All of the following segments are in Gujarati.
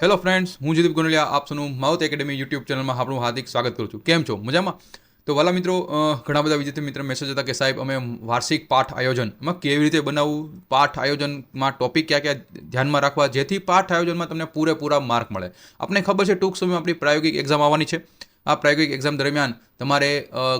હેલો ફ્રેન્ડ્સ, હું જયદીપ ગોનલિયા આપ સૌનું માઉથ એકેડેમી યુટ્યુબ ચેનલમાં આપણું હાર્દિક સ્વાગત કરું છું. કેમ છો? મજામાં? તો વાલા મિત્રો, ઘણા બધા વિદ્યાર્થી મિત્રો મેસેજ હતા કે સાહેબ અમે વાર્ષિક પાઠ આયોજનમાં કેવી રીતે બનાવવું, પાઠ આયોજનમાં ટોપિક ક્યાં ક્યાં ધ્યાનમાં રાખવા જેથી પાઠ આયોજનમાં તમને પૂરેપૂરા માર્ક મળે. આપણને ખબર છે ટૂંક સમયમાં આપણી પ્રાયોગિક એક્ઝામ આવવાની છે. આ પ્રાયોગિક એક્ઝામ દરમિયાન તમારે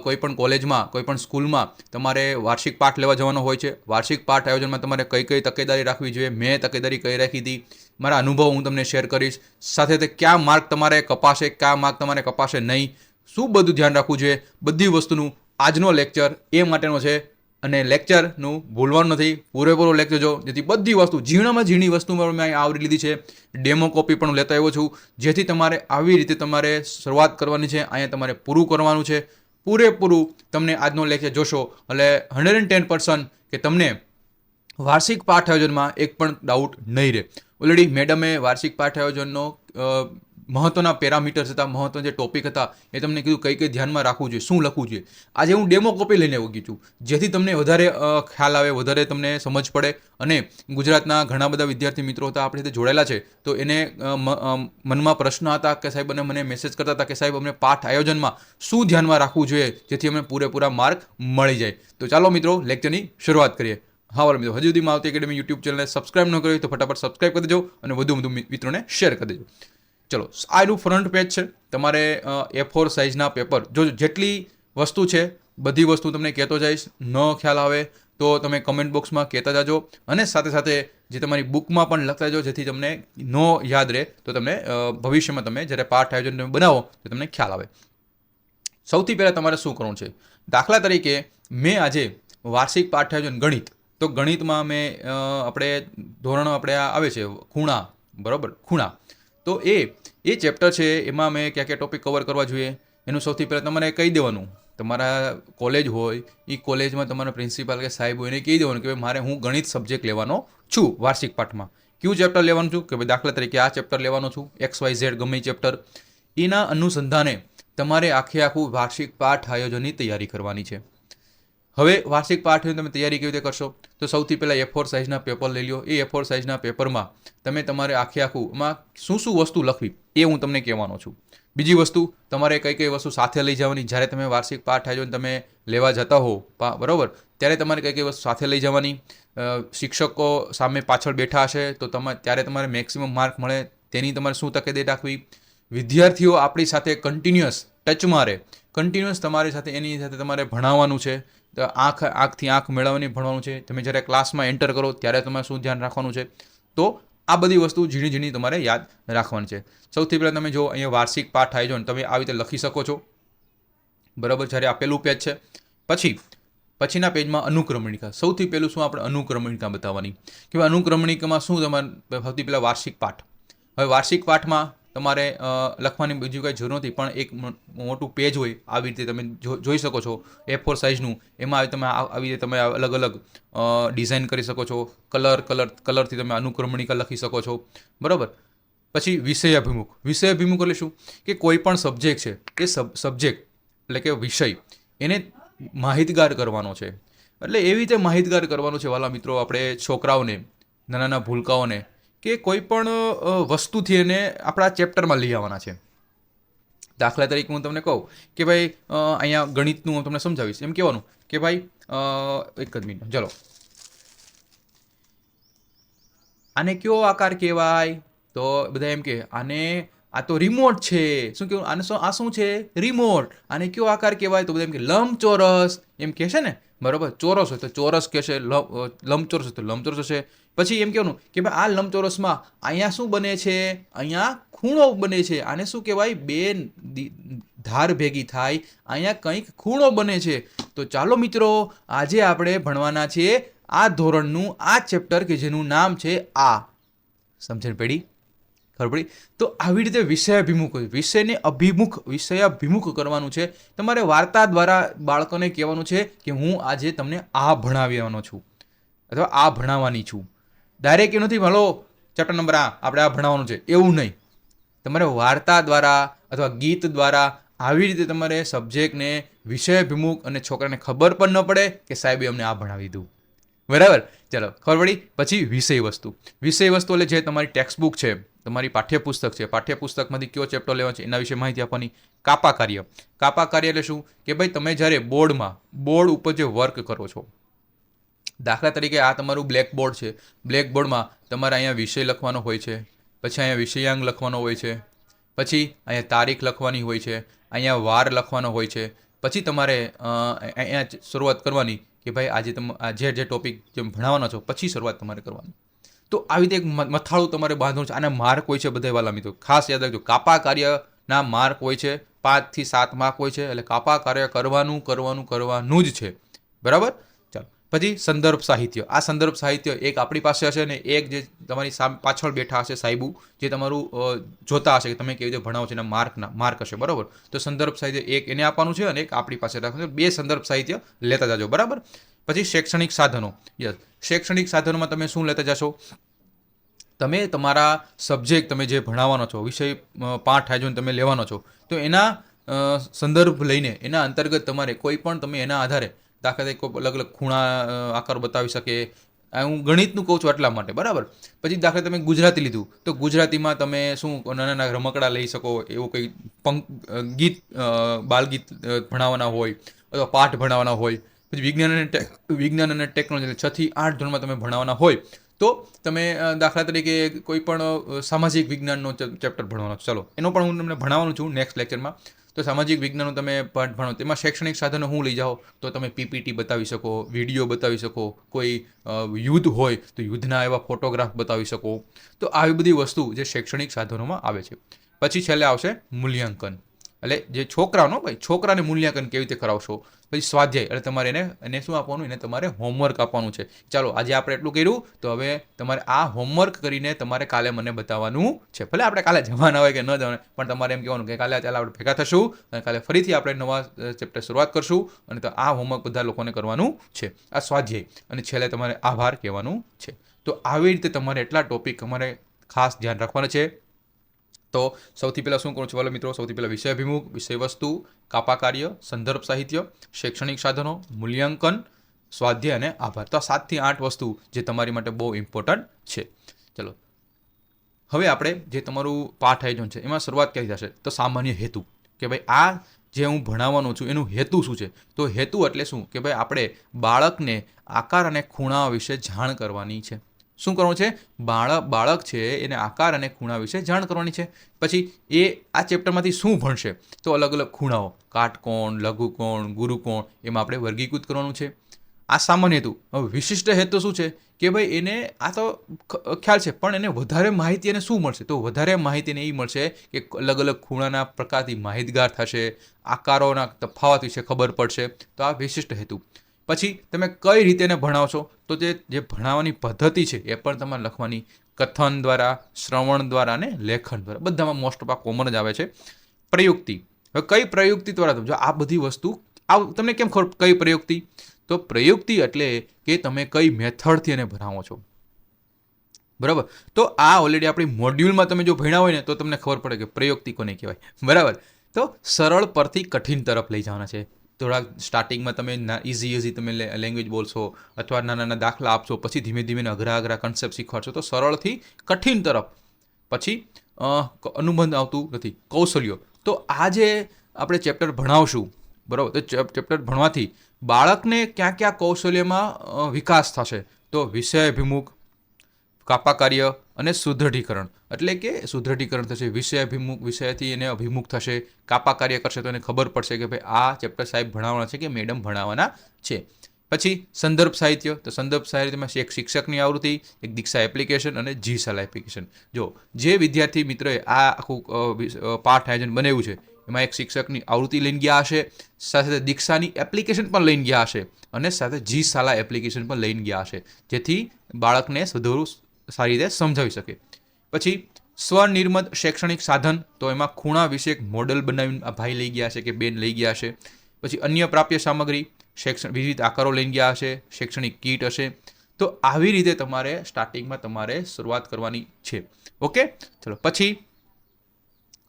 કોઈપણ કોલેજમાં, કોઈપણ સ્કૂલમાં તમારે વાર્ષિક પાઠ લેવા જવાનો હોય છે. વાર્ષિક પાઠ આયોજનમાં તમારે કઈ કઈ તકેદારી રાખવી જોઈએ, મેં તકેદારી કઈ રાખી હતી, મારા અનુભવ હું તમને શેર કરીશ. સાથે તે કયા માર્ક તમારે કપાશે, કયા માર્ક તમારે કપાશે નહીં, શું બધું ધ્યાન રાખવું જોઈએ, બધી વસ્તુનું આજનો લેક્ચર એ માટેનો છે. અને લેક્ચરનું ભૂલવાનું નથી, પૂરેપૂરો લેક્ચર જો, જેથી બધી વસ્તુ ઝીણામાં ઝીણી વસ્તુ મેં અહીં આવરી લીધી છે. ડેમો કોપી પણ લેતા આવ્યો છું, જેથી તમારે આવી રીતે તમારે શરૂઆત કરવાની છે. અહીંયા તમારે પૂરું કરવાનું છે. પૂરેપૂરું તમને આજનો લેક્ચર જોશો એટલે 110% કે તમને વાર્ષિક પાઠ આયોજનમાં એક પણ ડાઉટ નહીં રહે. ઓલરેડી મેડમે વાર્ષિક પાઠ આયોજનનો મહત્ત્વના પેરામીટર્સ હતા, મહત્ત્વના જે ટોપિક હતા એ તમને કીધું કઈ કઈ ધ્યાનમાં રાખવું જોઈએ, શું લખવું જોઈએ. આજે હું ડેમો કોપી લઈને આવી છું, જેથી તમને વધારે ખ્યાલ આવે, વધારે તમને સમજ પડે. અને ગુજરાતના ઘણા બધા વિદ્યાર્થી મિત્રો હતા આપણી સાથે જોડાયેલા છે, તો એને મનમાં પ્રશ્ન હતા કે સાહેબ, અને મને મેસેજ કરતા હતા કે સાહેબ અમને પાઠ આયોજનમાં શું ધ્યાનમાં રાખવું જોઈએ જેથી અમને પૂરેપૂરા માર્ક મળી જાય. તો ચાલો મિત્રો, લેક્ચરની શરૂઆત કરીએ. હા વાલા મિત્રો, હજુ સુધી માઉથ એકેડેમી યુટ્યુબ ચેનલને સબસ્ક્રાઇબ ન કરી તો ફટાફટ સબસ્ક્રાઇબ કરી દેજો અને વધુ મિત્રોને શેર કરી દેજો. ચલો, આ એનું ફ્રન્ટ પેજ છે. તમારે A4 સાઇઝના પેપર જો, જેટલી વસ્તુ છે બધી વસ્તુ તમને કહેતો જઈશ. ન ખ્યાલ આવે તો તમે કમેન્ટ બોક્સમાં કહેતા જાજો, અને સાથે સાથે જે તમારી બુકમાં પણ લખતા જાજો, જેથી તમને ન યાદ રહે તો તમને ભવિષ્યમાં તમે જ્યારે પાઠ આયોજન તમે બનાવો તો તમને ખ્યાલ આવે. સૌથી પહેલાં તમારે શું કરવું છે? દાખલા તરીકે મેં આજે વાર્ષિક પાઠ આયોજન ગણિત, તો ગણિતમાં મેં આપણે ધોરણ આપણે આવે છે ખૂણા, બરાબર, ખૂણા. તો એ ચેપ્ટર છે, એમાં મેં ક્યાં ક્યાં ટોપિક કવર કરવા જોઈએ એનું સૌથી પહેલાં તમારે કહી દેવાનું. તમારા કોલેજ હોય એ કોલેજમાં તમારા પ્રિન્સિપાલ કે સાહેબ હોય એને કહી દેવાનું કે ભાઈ મારે હું ગણિત સબ્જેક્ટ લેવાનો છું વાર્ષિક પાઠમાં. કયું ચેપ્ટર લેવાનું છું? કે ભાઈ દાખલા તરીકે આ ચેપ્ટર લેવાનો છું, XYZ ગમે ચેપ્ટર. એના અનુસંધાને તમારે આખું વાર્ષિક પાઠ આયોજનની તૈયારી કરવાની છે. હવે વાર્ષિક પાઠની તમે તૈયારી કેવી રીતે કરશો? તો સૌથી પહેલાં A4 સાઇઝના પેપર લઈ લો. એ A4 સાઇઝના પેપરમાં તમે તમારે આખું શું શું વસ્તુ લખવી એ હું તમને કહેવાનો છું. બીજી વસ્તુ, તમારે કઈ કઈ વસ્તુ સાથે લઈ જવાની જ્યારે તમે વાર્ષિક પાઠ આયોજન તમે લેવા જતા હો, બરાબર, ત્યારે તમારે કઈ કઈ વસ્તુ સાથે લઈ જવાની. શિક્ષકો સામે પાછળ બેઠા હશે તો ત્યારે તમારે મેક્સિમમ માર્ક મળે તેની તમારે શું તકેદારી રાખવી. વિદ્યાર્થીઓ આપણી સાથે કન્ટિન્યુઅસ ટચમાં રહે, કન્ટિન્યુઅસ તમારી સાથે એની સાથે તમારે ભણાવવાનું છે. આંખથી આંખ મેળવવાની ભણવાનું છે. તમે જ્યારે ક્લાસમાં એન્ટર કરો ત્યારે તમારે શું ધ્યાન રાખવાનું છે. તો આ બધી વસ્તુ ઝીણી ઝીણી તમારે યાદ રાખવાની છે. સૌથી પહેલાં તમે જો અહીંયા વાર્ષિક પાઠ આયોજન તમે આવી રીતે લખી શકો છો, બરાબર. જ્યારે આ પહેલું પેજ છે, પછીના પેજમાં અનુક્રમણિકા. સૌથી પહેલું શું આપણે અનુક્રમણિકા બતાવવાની કે ભાઈ અનુક્રમણિકામાં શું તમારે સૌથી પહેલાં વાર્ષિક પાઠ. હવે વાર્ષિક પાઠમાં તમારે લખવાની બીજી કંઈ જરૂર નથી, પણ એક મોટું પેજ હોય આવી રીતે તમે જોઈ શકો છો A4 સાઇઝનું. એમાં તમે આવી રીતે તમે અલગ અલગ ડિઝાઇન કરી શકો છો. કલરથી તમે અનુક્રમણિકા લખી શકો છો, બરાબર. પછી વિષયાભિમુખ એટલે શું? કે કોઈ પણ સબ્જેક્ટ છે એ સબ્જેક્ટ એટલે કે વિષય એને માહિતગાર કરવાનો છે. એટલે એવી રીતે માહિતગાર કરવાનો છે વાલા મિત્રો, આપણે છોકરાઓને, નાના ભૂલકાઓને, કે કોઈ પણ વસ્તુથી એને આપણા ચેપ્ટરમાં લઈ આવવાના છે. દાખલા તરીકે હું તમને કહું કે ભાઈ અહીંયા ગણિતનું હું તમને સમજાવીશ. એમ કહેવાનું કે ભાઈ એક જ મિનિટ, ચલો, આને કયો આકાર કહેવાય? તો બધા એમ કે આને આ તો રિમોટ છે. શું કહેવું? આ શું છે? રિમોટ. આને કયો આકાર કહેવાય? તો બધા એમ કે લંબચોરસ. એમ કહેશે ને, બરાબર. ચોરસ હોય તો ચોરસ કહેશે, લંબચોરસ હોય તો લંબચોરસ હશે. પછી એમ કહેવાનું કે ભાઈ આ લંબચોરસમાં અહીંયા શું બને છે? અહીંયા ખૂણો બને છે. આને શું કહેવાય? બે ધાર ભેગી થાય, અહીંયા કંઈક ખૂણો બને છે. તો ચાલો મિત્રો, આજે આપણે ભણવાના છીએ આ ધોરણનું આ ચેપ્ટર કે જેનું નામ છે આ. સમજણ પડી? ખબર પડી? તો આવી રીતે વિષયાભિમુખ કરવાનું છે. તમારે વાર્તા દ્વારા બાળકોને કહેવાનું છે કે હું આજે તમને આ ભણાવવાનો છું અથવા આ ભણાવવાની છું. ડાયરેક્ટ એવું નથી હલો ચેપ્ટર નંબર આપણે આ ભણાવવાનું છે, એવું નહીં. તમારે વાર્તા દ્વારા અથવા ગીત દ્વારા આવી રીતે તમારે સબ્જેક્ટને વિષયાભિમુખ, અને છોકરાને ખબર પણ ન પડે કે સાહેબે અમને આ ભણાવી દીધું, બરાબર. ચાલો ખબર પડી. પછી વિષય વસ્તુ એટલે જે તમારી ટેક્સ્ટ બુક છે, તમારી પાઠ્યપુસ્તક છે, પાઠ્યપુસ્તકમાંથી કયો ચેપ્ટર લેવાનો છે એના વિશે માહિતી આપવાની. કાપા કાર્ય એટલે શું કે ભાઈ તમે જ્યારે બોર્ડ ઉપર જે વર્ક કરો છો, દાખલા તરીકે આ તમારું બ્લેકબોર્ડ છે, બ્લેકબોર્ડમાં તમારે અહીંયા વિષય લખવાનો હોય છે, પછી અહીંયા વિષયાંક લખવાનો હોય છે, પછી અહીંયા તારીખ લખવાની હોય છે, અહીંયા વાર લખવાનો હોય છે, પછી તમારે અહીંયા શરૂઆત કરવાની કે ભાઈ આજે જે ટોપિક જેમ ભણાવવાનો છો પછી શરૂઆત તમારે કરવાની. તો આવી રીતે એક મથાળું તમારે બાંધવાનું છે. આના માર્ક હોય છે બધા વાલા મિત્રો, ખાસ યાદ રાખજો. કાપા કાર્યના માર્ક હોય છે 5 થી 7 માર્ક હોય છે, એટલે કાપા કાર્ય કરવાનું જ છે. બરાબર. ચાલો પછી સંદર્ભ સાહિત્ય. આ સંદર્ભ સાહિત્ય એક આપણી પાસે હશે ને એક જે તમારી પાછળ બેઠા હશે સાહેબુ, જે તમારું જોતા હશે કે તમે કેવી રીતે ભણાવો છો એના માર્ક હશે. બરાબર. તો સંદર્ભ સાહિત્ય એક એને આપવાનું છે અને એક આપણી પાસે રાખવાનું છે. 2 સંદર્ભ સાહિત્ય લેતા જાજો. બરાબર. પછી શૈક્ષણિક સાધનો. યસ, શૈક્ષણિક સાધનોમાં તમે શું લેતા જશો? તમે તમારા સબ્જેક્ટ તમે જે ભણાવવાનો છો, વિષય પાઠ આયોજન તમે લેવાનો છો, તો એના સંદર્ભ લઈને એના અંતર્ગત તમારે કોઈ પણ તમે એના આધારે દાખલા તરીકે કોઈ અલગ અલગ ખૂણા આકાર બતાવી શકે. હું ગણિતનું કહું છું એટલા માટે. બરાબર. પછી દાખલા તમે ગુજરાતી લીધું તો ગુજરાતીમાં તમે શું નાના નાના રમકડા લઈ શકો, એવું કંઈ ગીત બાલગીત ભણાવવાના હોય અથવા પાઠ ભણાવવાના હોય. પછી વિજ્ઞાન અને ટેકનોલોજી 6 થી 8 ધોરણમાં તમે ભણાવવાના હોય તો તમે દાખલા તરીકે કોઈ પણ સામાજિક વિજ્ઞાનનો ચેપ્ટર ભણવાનો છો. ચલો એનો પણ હું તમને ભણાવવાનું છું નેક્સ્ટ લેક્ચરમાં. તો સામાજિક વિજ્ઞાનનો તમે પાઠ ભણો, તેમાં શૈક્ષણિક સાધનો હું લઈ જાઓ તો તમે પીપીટી બતાવી શકો, વિડીયો બતાવી શકો, કોઈ યુદ્ધ હોય તો યુદ્ધના એવા ફોટોગ્રાફ બતાવી શકો. તો આવી બધી વસ્તુ જે શૈક્ષણિક સાધનોમાં આવે છે. પછી છેલ્લે આવશે મૂલ્યાંકન. એટલે જે છોકરાને મૂલ્યાંકન કેવી રીતે કરાવશો. પછી સ્વાધ્યાય એટલે તમારે એને શું આપવાનું, એને તમારે હોમવર્ક આપવાનું છે. ચાલો આજે આપણે એટલું કર્યું, તો હવે તમારે આ હોમવર્ક કરીને તમારે કાલે મને બતાવવાનું છે. ભલે આપણે કાલે જવાના હોય કે ન જવાના, પણ તમારે એમ કહેવાનું કે કાલે ચાલ આપણે ભેગા થશું અને કાલે ફરીથી આપણે નવા ચેપ્ટર શરૂઆત કરશું અને તો આ હોમવર્ક બધા લોકોને કરવાનું છે. આ સ્વાધ્યાય. અને છેલ્લે તમારે આભાર કહેવાનું છે. તો આવી રીતે તમારે એટલા ટોપિક તમારે ખાસ ધ્યાન રાખવાના છે. તો સૌથી પહેલાં શું કરું છું વાલા મિત્રો? સૌથી પહેલાં વિષયાભિમુખ, વિષયવસ્તુ, કાપા કાર્ય, સંદર્ભ સાહિત્ય, શૈક્ષણિક સાધનો, મૂલ્યાંકન, સ્વાધ્યાય અને આભાર. તો આ 7 થી 8 વસ્તુ જે તમારી માટે બહુ ઇમ્પોર્ટન્ટ છે. ચલો હવે આપણે જે તમારું પાઠ આયોજન છે એમાં શરૂઆત કરી થશે. તો સામાન્ય હેતુ કે ભાઈ આ જે હું ભણાવવાનો છું એનું હેતુ શું છે? તો હેતુ એટલે શું કે ભાઈ આપણે બાળકને આકાર અને ખૂણા વિશે જાણ કરવાની છે. શું કરવાનું છે? બાળક છે એને આકાર અને ખૂણા વિશે જાણ કરવાની છે. પછી એ આ ચેપ્ટરમાંથી શું ભણશે? તો અલગ અલગ ખૂણાઓ, કાટકોણ, લઘુકોણ, ગુરુકોણ, એમાં આપણે વર્ગીકૃત કરવાનું છે. આ સામાન્ય હેતુ. હવે વિશિષ્ટ હેતુ શું છે કે ભાઈ એને આ તો ખ્યાલ છે, પણ એને વધારે માહિતી એને શું મળશે? તો વધારે માહિતી એને એ મળશે કે અલગ અલગ ખૂણાના પ્રકારથી માહિતગાર થશે, આકારોના તફાવત વિશે ખબર પડશે. તો આ વિશિષ્ટ હેતુ. પછી તમે કઈ રીતે એને ભણાવશો? તો જે ભણાવવાની પદ્ધતિ છે એ પણ તમારે લખવાની. કથન દ્વારા, શ્રવણ દ્વારા અને લેખન દ્વારા. બધામાં મોસ્ટ ઓફ આ કોમન જ આવે છે. પ્રયુક્તિ. હવે કઈ પ્રયુક્તિ દ્વારા? જો આ બધી વસ્તુ તમને કેમ ખબર કઈ પ્રયુક્તિ? તો પ્રયુક્તિ એટલે કે તમે કઈ મેથડથી એને ભણાવો છો. બરાબર. તો આ ઓલરેડી આપણી મોડ્યુલમાં તમે જો ભણ્યા હોય ને તો તમને ખબર પડે કે પ્રયુક્તિ કોને કહેવાય. બરાબર. તો સરળ પરથી કઠિન તરફ લઈ જવાના છે. થોડાક સ્ટાર્ટિંગમાં તમે ઇઝી તમે લેંગ્વેજ બોલશો અથવા નાના દાખલા આપશો, પછી ધીમે ધીમે અઘરા કન્સેપ્ટ શીખવાડશો, તો સરળથી કઠિન તરફ. પછી અનુબંધ આવતું નથી, કૌશલ્યો. તો આ જે આપણે ચેપ્ટર ભણાવશું, બરાબર, તો ચેપ્ટર ભણવાથી બાળકને ક્યાં ક્યાં કૌશલ્યમાં વિકાસ થશે? તો વિષયાભિમુખ, કાપા કાર્ય અને સુદૃઢીકરણ. એટલે કે સુદૃઢીકરણ થશે, વિષયથી એને અભિમુખ થશે, કાપા કાર્ય કરશે તો એને ખબર પડશે કે ભાઈ આ ચેપ્ટર સાહેબ ભણાવવાના છે કે મેડમ ભણાવવાના છે. પછી સંદર્ભ સાહિત્ય. તો સંદર્ભ સાહિત્યમાં એક શિક્ષકની આવૃત્તિ, એક દીક્ષા એપ્લિકેશન અને જીશાલા એપ્લિકેશન. જો જે વિદ્યાર્થી મિત્રોએ આ આખું પાઠ આયોજન બનાવ્યું છે એમાં એક શિક્ષકની આવૃત્તિ લઈને ગયા હશે, સાથે દીક્ષાની એપ્લિકેશન પણ લઈને ગયા હશે અને સાથે જીશાલા એપ્લિકેશન પણ લઈને ગયા હશે, જેથી બાળકને વધુ સારી રીતે સમજાવી શકે. પછી સ્વનિર્મિત શૈક્ષણિક સાધન. તો એમાં ખૂણા વિશે એક મોડલ બનાવીને આ ભાઈ લઈ ગયા હશે કે બેન લઈ ગયા હશે. પછી અન્ય પ્રાપ્ય સામગ્રી, વિવિધ આકારો લઈને ગયા હશે, શૈક્ષણિક કીટ હશે. તો આવી રીતે તમારે સ્ટાર્ટિંગમાં તમારે શરૂઆત કરવાની છે. ઓકે, ચલો પછી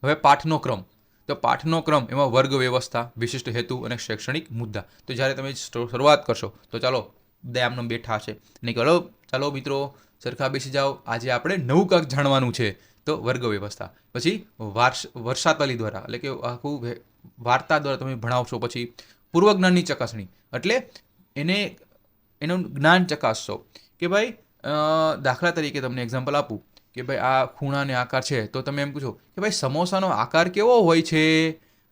હવે પાઠનો ક્રમ. તો પાઠનો ક્રમ એમાં વર્ગ વ્યવસ્થા, વિશિષ્ટ હેતુ અને શૈક્ષણિક મુદ્દા. તો જ્યારે તમે શરૂઆત કરશો તો ચાલો બધા આમને બેઠા છે ને કે ચાલો મિત્રો સરખા બેસી જાઓ, આજે આપણે નવું કાંઈક જાણવાનું છે. તો વર્ગ વ્યવસ્થા, પછી વર્ષાતલી દ્વારા એટલે કે આખું વાર્તા દ્વારા તમે ભણાવશો. પછી પૂર્વજ્ઞાનની ચકાસણી એટલે એનું જ્ઞાન ચકાસશો કે ભાઈ દાખલા તરીકે તમને એક્ઝામ્પલ આપું કે ભાઈ આ ખૂણાને આકાર છે, તો તમે એમ પૂછો કે ભાઈ સમોસાનો આકાર કેવો હોય છે,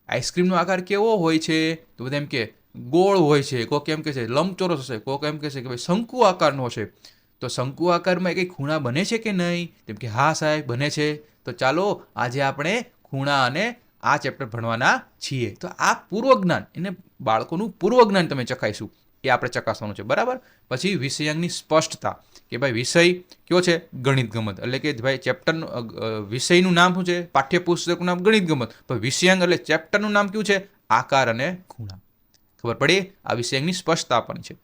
આઈસ્ક્રીમનો આકાર કેવો હોય છે, તો બધા એમ કે ગોળ હોય છે, કોક એમ કહે છે લંબચોરસ હશે, કોક એમ કહે છે કે ભાઈ શંકુ આકારનો હશે. તો શંકુ આકારમાં કંઈ ખૂણા બને છે કે નહીં? તેમ કે હા સાહેબ બને છે. તો ચાલો આજે આપણે ખૂણા અને આ ચેપ્ટર ભણવાના છીએ. તો આ પૂર્વજ્ઞાન, એને બાળકોનું પૂર્વજ્ઞાન તમે ચકાઈશું, એ આપણે ચકાસવાનું છે. બરાબર. પછી વિષયાંગની સ્પષ્ટતા કે ભાઈ વિષય કયો છે? ગણિત ગમત. એટલે કે ભાઈ ચેપ્ટરનું વિષયનું નામ શું છે? પાઠ્યપુસ્તકનું નામ ગણિત ગમત. પણ વિષયાંગ એટલે ચેપ્ટરનું નામ કયું છે? આકાર અને ખૂણા. ખબર પડી? આ વિષયાંગની સ્પષ્ટતા આપવાની છે.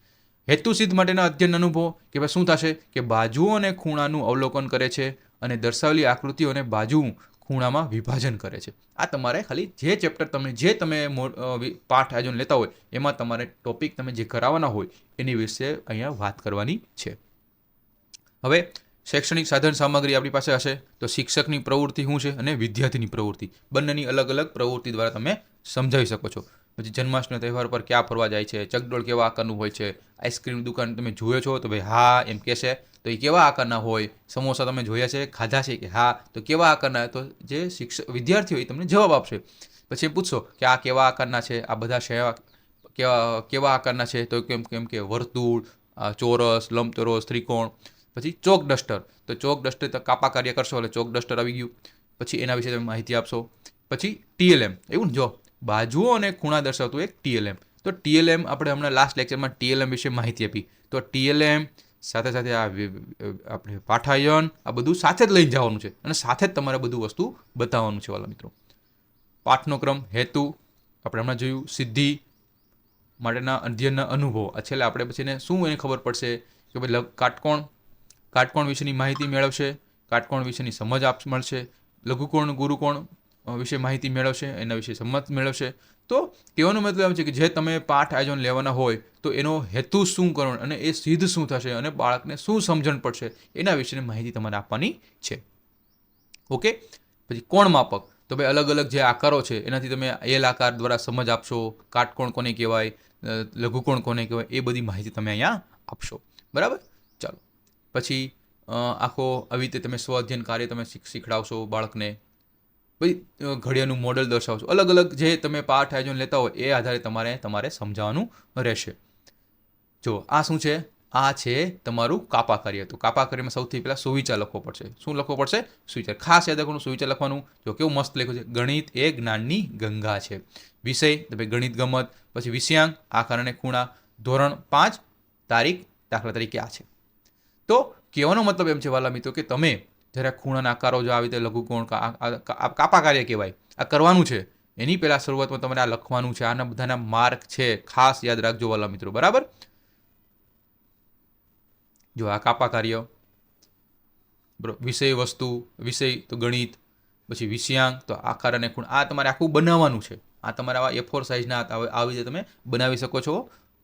હેતુ સિદ્ધ માટેના અધ્યયન અનુભવ કે ભાઈ શું થશે કે બાજુઓ અને ખૂણાનું અવલોકન કરે છે અને દર્શાવેલી આકૃતિઓ અને બાજુ ખૂણામાં વિભાજન કરે છે. આ તમારે ખાલી જે ચેપ્ટર તમે પાઠ આયોજન લેતા હોય એમાં તમારે ટોપિક તમે જે કરાવવાના હોય એની વિશે અહીંયા વાત કરવાની છે. હવે શૈક્ષણિક સાધન સામગ્રી આપણી પાસે હશે તો શિક્ષકની પ્રવૃત્તિ શું છે અને વિદ્યાર્થીની પ્રવૃત્તિ, બંનેની અલગ અલગ પ્રવૃત્તિ દ્વારા તમે સમજાવી શકો છો. પછી જન્માષ્ટમી તહેવાર પર ક્યાં ફરવા જાય છે, ચકડોળ કેવા આકારનું હોય છે, આઈસ્ક્રીમ દુકાન તમે જોયો છો તો ભાઈ હા એમ કહેશે, તો એ કેવા આકારના હોય, સમોસા તમે જોયા છે ખાધા છે કે હા, તો કેવા આકારના, તો જે વિદ્યાર્થી હોય એ તમને જવાબ આપશે. પછી એમ પૂછશો કે આ કેવા આકારના છે, આ બધા કેવા આકારના છે, તો કેમ કે વર્તુળ, ચોરસ, લંબચોરસ, ત્રિકોણ. પછી ચોક ડસ્ટર, તો ચોક ડસ્ટર કાપા કાર્ય કરશો એટલે ચોક ડસ્ટર આવી ગયું. પછી એના વિશે તમે માહિતી આપશો. પછી TLM, એવું ને, જો બાજુઓ અને ખૂણા દર્શાવતું એક TLM. તો TLM આપણે હમણાં લાસ્ટ લેક્ચરમાં TLM વિશે માહિતી આપી. તો TLM સાથે સાથે આ આપણે પાઠાયન આ બધું સાથે જ લઈને જવાનું છે અને સાથે જ તમારે બધું વસ્તુ બતાવવાનું છે વાલા મિત્રો. પાઠનો ક્રમ, હેતુ આપણે હમણાં જોયું, સિદ્ધિ માટેના અધ્યયનના અનુભવો. આ છેલ્લે આપણે પછી એને શું એને ખબર પડશે કે ભાઈ કાટકોણ વિશેની માહિતી મેળવશે, કાટકોણ વિશેની સમજ મળશે, લઘુકોણ ગુરુકોણ વિશે માહિતી મેળવશે, એના વિશે સમજ મેળવશે. તો કહેવાનો મતલબ એમ છે કે જે તમે પાઠ આયોજન લેવાના હોય તો એનો હેતુ શું કરવાનો અને એ સિદ્ધ શું થશે અને બાળકને શું સમજણ પડશે એના વિશેની માહિતી તમારે આપવાની છે. ઓકે. પછી કોણ માપક, તો ભાઈ અલગ અલગ જે આકારો છે એનાથી તમે એલ આકાર દ્વારા સમજ આપશો, કાટકોણ કોને કહેવાય, લઘુકોણ કોને કહેવાય, એ બધી માહિતી તમે અહીંયા આપશો. બરાબર. ચાલો પછી આખો આવી રીતે તમે સ્વ અધ્યયન કાર્ય તમે શીખડાવશો બાળકને. ભાઈ ઘડિયાળનું મોડલ દર્શાવશો. અલગ અલગ જે તમે પાઠ આયોજન લેતા હોય એ આધારે તમારે સમજાવવાનું રહેશે. જો આ શું છે? આ છે તમારું કાપા કાર્ય. તો કાપા કાર્યમાં સૌથી પહેલાં સુવિચાર લખવો પડશે. શું લખવો પડશે? સુવિચાર. ખાસ યાદ રાખવાનું સુવિચાર લખવાનું. જો કેવું મસ્ત લખ્યું છે, ગણિત એ જ્ઞાનની ગંગા છે. વિષય તો ભાઈ ગણિત ગમત. પછી વિષયાંક આકાર અને ખૂણા. ધોરણ 5 તારીખ દાખલા તરીકે આ છે. તો કહેવાનો મતલબ એમ છે વાલા મિત્રો કે તમે જ્યારે ખૂણાના આકારો જો આવી રીતે લઘુકોણ કાપા કાર્ય કહેવાય, આ કરવાનું છે એની પહેલાં શરૂઆતમાં તમારે આ લખવાનું છે. આના બધાના માર્ક છે, ખાસ યાદ રાખજો વાલા મિત્રો. બરાબર. જો આ કાપા કાર્ય, બરાબર. વિષય વસ્તુ, વિષય તો ગણિત, પછી વિષયાંક તો આકાર અને ખૂણ, આ તમારે આખું બનાવવાનું છે. આ તમારે આવા A4 સાઇઝના આવી રીતે તમે બનાવી શકો છો.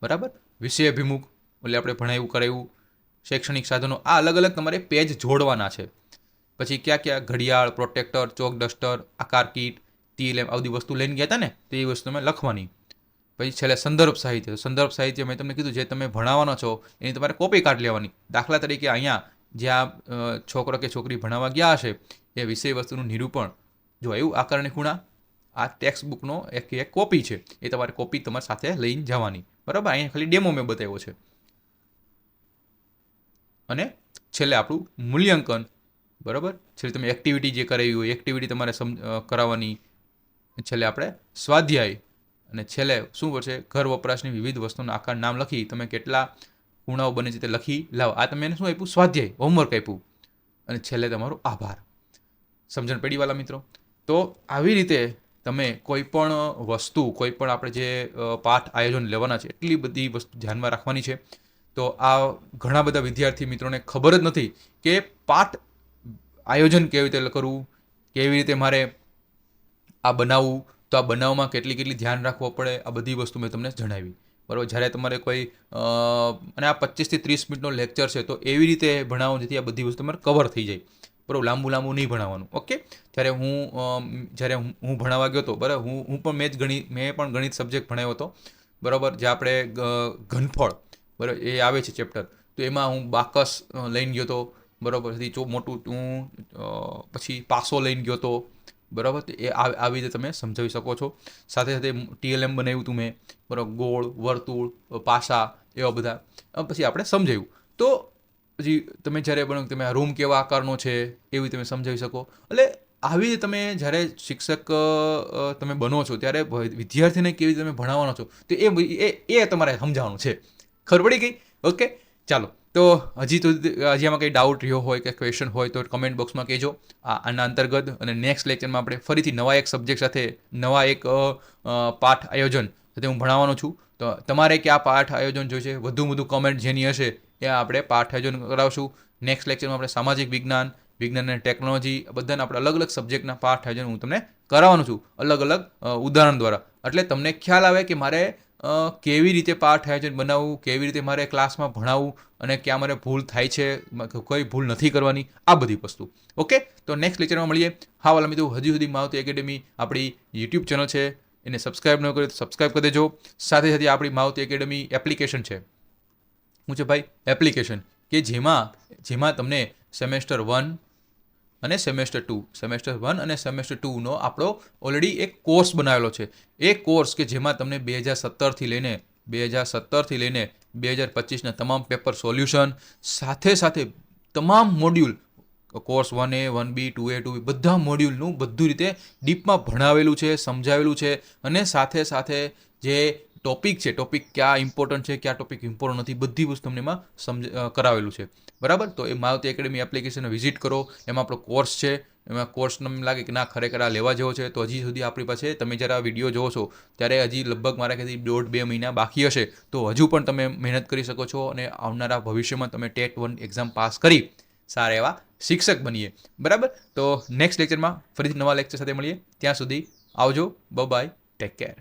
બરાબર. વિષય અભિમુખ એટલે આપણે ભણાવ્યું કરાવ્યું. શૈક્ષણિક સાધનો, આ અલગ અલગ તમારે પેજ જોડવાના છે. પછી ક્યાં ઘડિયાળ, પ્રોટેક્ટર, ચોક ડસ્ટર, આકાર કીટ, TLM આ બધી વસ્તુ લઈને ગયા હતા ને, તો એ વસ્તુ તમે લખવાની. પછી છેલ્લે સંદર્ભ સાહિત્ય. સંદર્ભ સાહિત્ય મેં તમને કીધું જે તમે ભણાવવાનો છો એની તમારે કોપી કાઢ લેવાની. દાખલા તરીકે અહીંયા જ્યાં છોકરો કે છોકરી ભણાવવા ગયા હશે એ વિષય વસ્તુનું નિરૂપણ, જો એવું આકાર અને ખૂણા આ ટેક્સ્ટ બુકનો એક કોપી છે, એ તમારે કોપી તમારી સાથે લઈને જવાની. બરાબર. અહીંયા ખાલી ડેમો મેં બતાવ્યો છે. અને છેલ્લે આપણું મૂલ્યાંકન. બરાબર. છેલ્લે તમે એક્ટિવિટી જે કરાવી હોય એક્ટિવિટી તમારે કરાવવાની. છેલ્લે આપણે સ્વાધ્યાય અને છેલ્લે શું કરશે? ઘર વપરાશની વિવિધ વસ્તુના આકાર નામ લખી તમે કેટલા ખૂણાઓ બને છે તે લખી લાવો. આ તમે એને શું આપ્યું? સ્વાધ્યાય, હોમવર્ક આપ્યું. અને છેલ્લે તમારો આભાર. સમજણ પડી વાલા મિત્રો? તો આવી રીતે તમે કોઈ પણ વસ્તુ, કોઈ પણ આપણે જે પાઠ આયોજન લેવાના છે એટલી બધી વસ્તુ ધ્યાનમાં રાખવાની છે. તો આ ઘણા બધા વિદ્યાર્થી મિત્રોને ખબર જ નથી કે પાઠ આયોજન કેવી રીતે કરવું, કેવી રીતે મારે આ બનાવવું, તો આ બનાવવામાં કેટલી ધ્યાન રાખવો પડે, આ બધી વસ્તુ મેં તમને જણાવી. બરાબર. જ્યારે તમારે કોઈ અને આ 25 થી 30 મિનિટનો લેક્ચર છે, તો એવી રીતે ભણાવો જેથી આ બધી વસ્તુ તમારે કવર થઈ જાય. બરાબર, લાંબુ નહીં ભણાવવાનું. ઓકે. જ્યારે હું ભણાવવા ગયો હતો, બરાબર, હું પણ મેં પણ ગણિત સબ્જેક્ટ ભણાવ્યો હતો. બરાબર, જે આપણે ઘનફળ, બરાબર, એ આવે છે ચેપ્ટર, તો એમાં હું બાકસ લઈને ગયો હતો. બરાબર, મોટું હું પછી પાસો લઈને ગયો હતો. બરાબર, તો એ આવી રીતે તમે સમજાવી શકો છો. સાથે સાથે TLM બનાવ્યું હતું મેં. બરાબર, ગોળ, વર્તુળ, પાસા, એવા બધા પછી આપણે સમજાવ્યું. તો પછી તમે જ્યારે બનો તમે આ રૂમ કેવા આકારનો છે એવી તમે સમજાવી શકો. એટલે આવી રીતે તમે જ્યારે શિક્ષક તમે બનો છો ત્યારે વિદ્યાર્થીને કેવી રીતે તમે ભણાવવાનો છો તો એ તમારે સમજાવવાનું છે. ખબર પડી ગઈ? ઓકે, ચાલો. તો હજી આમાં કંઈ ડાઉટ રહ્યો હોય કે ક્વેશ્ચન હોય તો કમેન્ટ બોક્સમાં કહેજો આના અંતર્ગત. અને નેક્સ્ટ લેક્ચરમાં આપણે ફરીથી નવા એક સબ્જેક્ટ સાથે નવા એક પાઠ આયોજન સાથે હું ભણાવવાનો છું. તો તમારે કે આ પાઠ આયોજન જોઈશે, વધુ કમેન્ટ જેની હશે એ આપણે પાઠ આયોજન કરાવશું. નેક્સ્ટ લેક્ચરમાં આપણે સામાજિક વિજ્ઞાન અને ટેકનોલોજી બધાના આપણે અલગ અલગ સબ્જેક્ટના પાઠ આયોજન હું તમને કરાવવાનો છું, અલગ અલગ ઉદાહરણ દ્વારા. એટલે તમને ખ્યાલ આવે કે મારે કેવી રીતે પાઠ આયોજન બનાવવું, કેવી રીતે મારે ક્લાસમાં ભણાવવું અને ક્યાં મારે ભૂલ થાય છે, કઈ ભૂલ નથી કરવાની, આ બધી વસ્તુ. ઓકે, તો નેક્સ્ટ લેક્ચરમાં મળીએ. હા વાલા મિત્રો, હજી સુધી મારુતિ એકેડેમી આપણી યુટ્યુબ ચેનલ છે, એને સબસ્ક્રાઇબ ન કર્યો તો સબસ્ક્રાઇબ કરી દેજો. સાથે સાથે આપણી મારુતિ એકેડેમી એપ્લિકેશન છે. શું છે ભાઈ? એપ્લિકેશન કે જેમાં તમને સેમેસ્ટર 1 અને સેમેસ્ટર 1 અને સેમેસ્ટર 2નો આપણો ઓલરેડી એક કોર્સ બનાવેલો છે. એ કોર્સ કે જેમાં તમને 2017થી લઈને 2025ના તમામ પેપર સોલ્યુશન સાથે તમામ module course 1A 1B 2A 2B બધા મોડ્યુલનું બધું રીતે ડીપમાં ભણાવેલું છે, સમજાવેલું છે. અને સાથે જે ટોપિક છે, ટોપિક ક્યાં ઇમ્પોર્ટન્ટ છે, ક્યાં ટોપિક ઇમ્પોર્ટન્ટ નથી, બધી વસ્તુ તમને એમાં કરાવેલું છે. બરાબર, તો એ મારુતિ એકેડેમી એપ્લિકેશનને વિઝિટ કરો. એમાં આપણો કોર્સ છે. એમાં કોર્સ તમને લાગે કે ના ખરેખર આ લેવા જેવો છે, તો હજી સુધી આપણી પાસે તમે જ્યારે આ વિડીયો જોવો છો ત્યારે હજી લગભગ મારા ખ્યાલથી 1.5-2 મહિના બાકી હશે. તો હજુ પણ તમે મહેનત કરી શકો છો અને આવનારા ભવિષ્યમાં તમે ટેટ 1 એક્ઝામ પાસ કરી સારા એવા શિક્ષક બનીએ. બરાબર, તો નેક્સ્ટ લેક્ચરમાં ફરીથી નવા લેક્ચર સાથે મળીએ. ત્યાં સુધી આવજો. Bye, take care.